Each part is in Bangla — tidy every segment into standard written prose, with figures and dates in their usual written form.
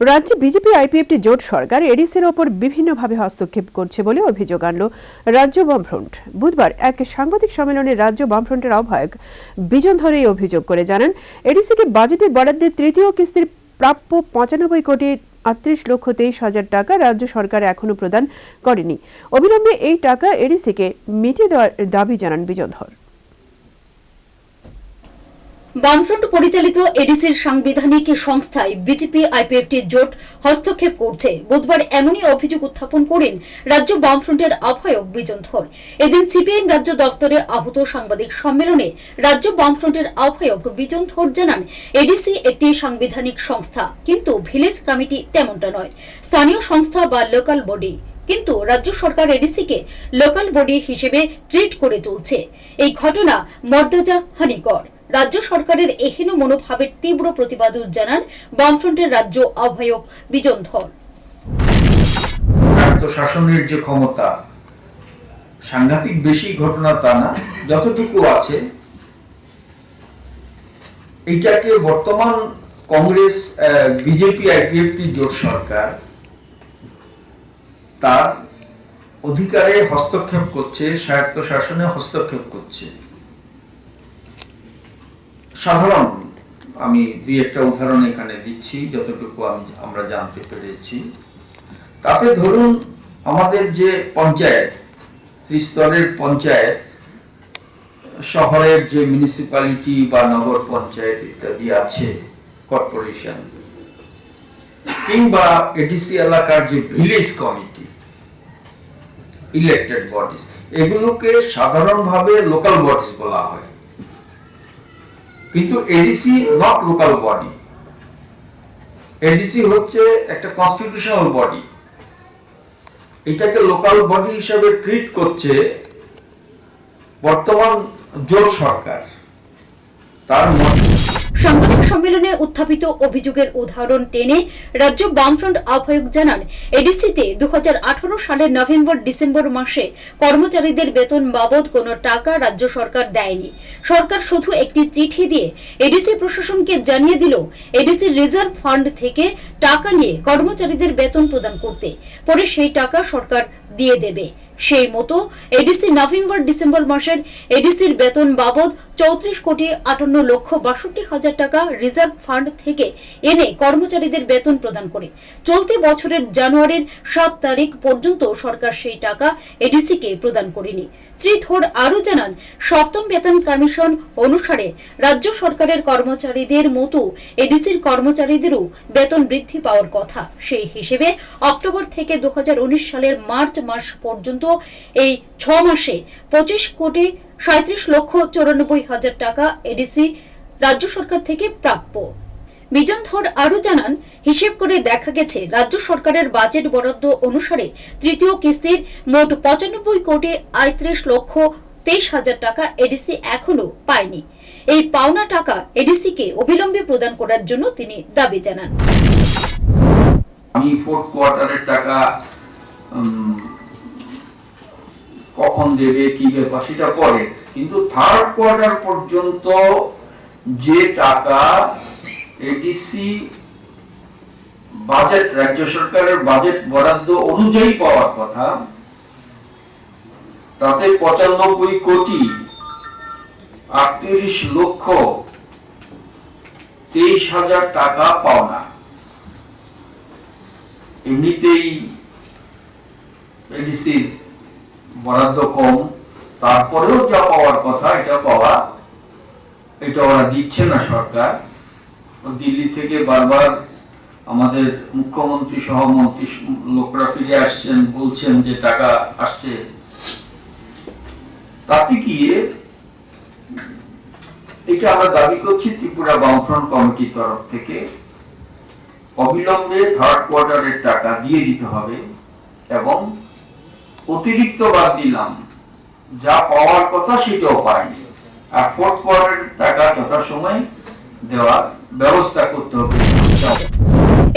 রাজ্যে বিজেপি আইপিএফটি জোট সরকার এডিসির ওপর বিভিন্নভাবে হস্তক্ষেপ করছে বলে অভিযোগ আনল রাজ্য বামফ্রন্ট। বুধবার এক সাংবাদিক সম্মেলনে রাজ্য বামফ্রন্টের আহ্বায়ক বিজন ধর এই অভিযোগ করে জানান, এডিসিকে বাজেটের বরাদ্দের তৃতীয় কিস্তির প্রাপ্য ৯৫ কোটি ৩৮,২৩,০০০ টাকা রাজ্য সরকার এখনো প্রদান করেনি। অবিলম্বে এই টাকা এডিসিকে মিটিয়ে দেওয়ার দাবি জানান বিজন ধর। বামফ্রন্ট পরিচালিত এডিসির সাংবিধানিক সংস্থায় বিজেপি আইপিএফটি জোট হস্তক্ষেপ করছে। বুধবার এমনই অভিযোগ উত্থাপন করেন রাজ্য বামফ্রন্টের আহ্বায়ক বিজন ধর। এদিন সিপিআইএম রাজ্য দপ্তরে আহত সাংবাদিক সম্মেলনে রাজ্য বামফ্রন্টের আহ্বায়ক বিজন ধর জানান, এডিসি একটি সাংবিধানিক সংস্থা, কিন্তু ভিলেজ কমিটি তেমনটা নয়, স্থানীয় সংস্থা বা লোকাল বডি। কিন্তু রাজ্য সরকার এডিসিকে লোকাল বডি হিসেবে ট্রিট করে চলছে। এই ঘটনা মর্যাদা হানিকর। রাজ্য সরকারের এহেন মনোভাবের তীব্র প্রতিবাদ জানান বামফ্রন্টের রাজ্য আহ্বায়ক বিজন ধর। শাসনের যে ক্ষমতা সাংঘাতিক বেশি ঘটনা তা না, যতটুকু আছে এটাকে বর্তমান কংগ্রেস বিজেপি আইপিএফটি জোট সরকার তার অধিকারে হস্তক্ষেপ করছে, স্বায়ত্ত শাসনে হস্তক্ষেপ করছে। সাধারণ আমি দুই একটা উদাহরণ এখানে দিচ্ছি যতটুকু আমরা জানতে পেরেছি। তাতে ধরুন আমাদের যে পঞ্চায়েত, ত্রিস্তরের পঞ্চায়েত, শহরের যে মিউনিসিপ্যালিটি বা নগর পঞ্চায়েত ইত্যাদি আছে, কর্পোরেশন কিংবা এডিসি এলাকার যে ভিলেজ কমিটি, ইলেক্টেড বডিজ, এগুলোকে সাধারণভাবে লোকাল বডিজ বলা হয়। কিন্তু ADC not local body, ADC হচ্ছে একটা কনস্টিটিউশনাল বডি। এটাকে লোকাল বডি হিসেবে ট্রিট করছে বর্তমান জোট সরকার। তার সাংবাদিক সম্মেলনে উত্থাপিত অভিযোগের উদাহরণ টেনে রাজ্য বামফ্রন্ট আহ্বায়ক জানান, এডিসিতে ২০১৮ সালের নভেম্বর-ডিসেম্বর মাসে কর্মচারীদের বেতন বাবদ কোনো টাকা রাজ্য সরকার দেয়নি। সরকার শুধু একটি চিঠি দিয়ে এডিসি প্রশাসনকে জানিয়ে দিল এডিসির রিজার্ভ ফান্ড থেকে টাকা নিয়ে কর্মচারীদের বেতন প্রদান করতে, পরে সেই টাকা সরকার দিয়ে দেবে। সেই মতো এডিসি নভেম্বর-ডিসেম্বর মাসের এডিসির বেতন বাবদ ৩৪,৫৮,৬২,০০০ টাকা রিজার্ভ ফান্ড থেকে এনে কর্মচারীদের বেতন প্রদান করে চলতি বছরের জানুয়ারির ৭ তারিখ পর্যন্ত সরকার সেই টাকা এডিসিকে প্রদান করেনি। শ্রী ধর আরও জানান, সপ্তম বেতন কমিশন অনুসারে রাজ্য সরকারের কর্মচারীদের মতো এডিসির কর্মচারীদেরও বেতন বৃদ্ধি পাওয়ার কথা। সেই হিসেবে অক্টোবর থেকে ২০১৯ সালের মার্চ মাস পর্যন্ত এই ৬ মাসে ২৫,৩৭,৯৪,০০০ টাকা এডিসি রাজ্য সরকার থেকে প্রাপ্য। বিজন ধর আরও জানান, হিসেব করে দেখা গেছে রাজ্য সরকারের বাজেট বরাদ্দ অনুসারে তৃতীয় কিস্তির মোট ৯৫,৩৮,২৩,০০০ টাকা এডিসি এখনো পায়নি। এই পাওনা টাকা এডিসিকে অবিলম্বে প্রদান করার জন্য তিনি দাবি জানান। আমি ফোর্থ কোয়ার্টারের টাকা কখন দেবে, কি ব্যাপার সেটা পরে, কিন্তু থার্ড কোয়ার্টার পর্যন্ত যে টাকা এডিসি বাজেট, রাজ্য সরকারের বাজেট বরাদ্দ অনুযায়ী পাওয়ার কথা, তাতে ৯৫,৩৮,২৩,০০০ টাকা পাওনা। এমনিতেই এডিসির বরাদ্দ কম, তারপরেও যা পাওয়ার কথা এটা ওরা দিচ্ছে না সরকার। দিল্লি থেকে বারবার আমাদের মুখ্যমন্ত্রী সহ মন্ত্রী লোকরা ফিরে আসছেন, বলছেন যে টাকা আসছে। তাতে গিয়ে এটা আমরা দাবি করছি ত্রিপুরা বামফ্রন্ট কমিটির তরফ থেকে, অবিলম্বে থার্ড কোয়ার্টারের টাকা দিয়ে দিতে হবে এবং অতিরিক্ত বাদ দিলাম যা পাওয়ার কথা সেটাও পায়নি, আর ফোর্থ কোয়ার্টারের টাকা যথাসময়ে দেওয়ার ব্যবস্থা করতে হবে।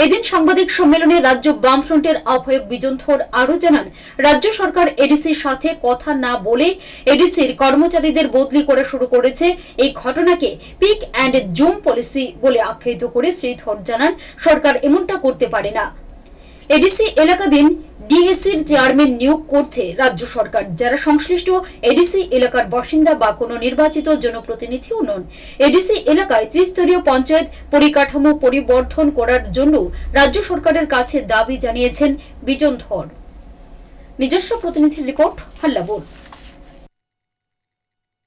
এদিন সাংবাদিক সম্মেলনে রাজ্য বামফ্রন্টের আহ্বায়ক বিজন ধর আরও জানান, রাজ্য সরকার এডিসির সাথে কথা না বলে এডিসির কর্মচারীদের বদলি করা শুরু করেছে। এই ঘটনাকে পিক অ্যান্ড জুম পলিসি বলে আখ্যায়িত করে শ্রী ধর জানান, সরকার এমনটা করতে পারে না। এডিসি এলাকাধীন ডিএসির চেয়ারম্যান নিয়োগ করছে রাজ্য সরকার, যারা সংশ্লিষ্ট এডিসি এলাকার বাসিন্দা বা কোনো নির্বাচিত জনপ্রতিনিধিও নন। এডিসি এলাকায় ত্রিস্তরীয় পঞ্চায়েত পরিকাঠামো পরিবর্ধন করার জন্য রাজ্য সরকারের কাছে দাবি জানিয়েছেন বিজন ধর। নিজস্ব প্রতিনিধির রিপোর্ট, হাল্লাবোর।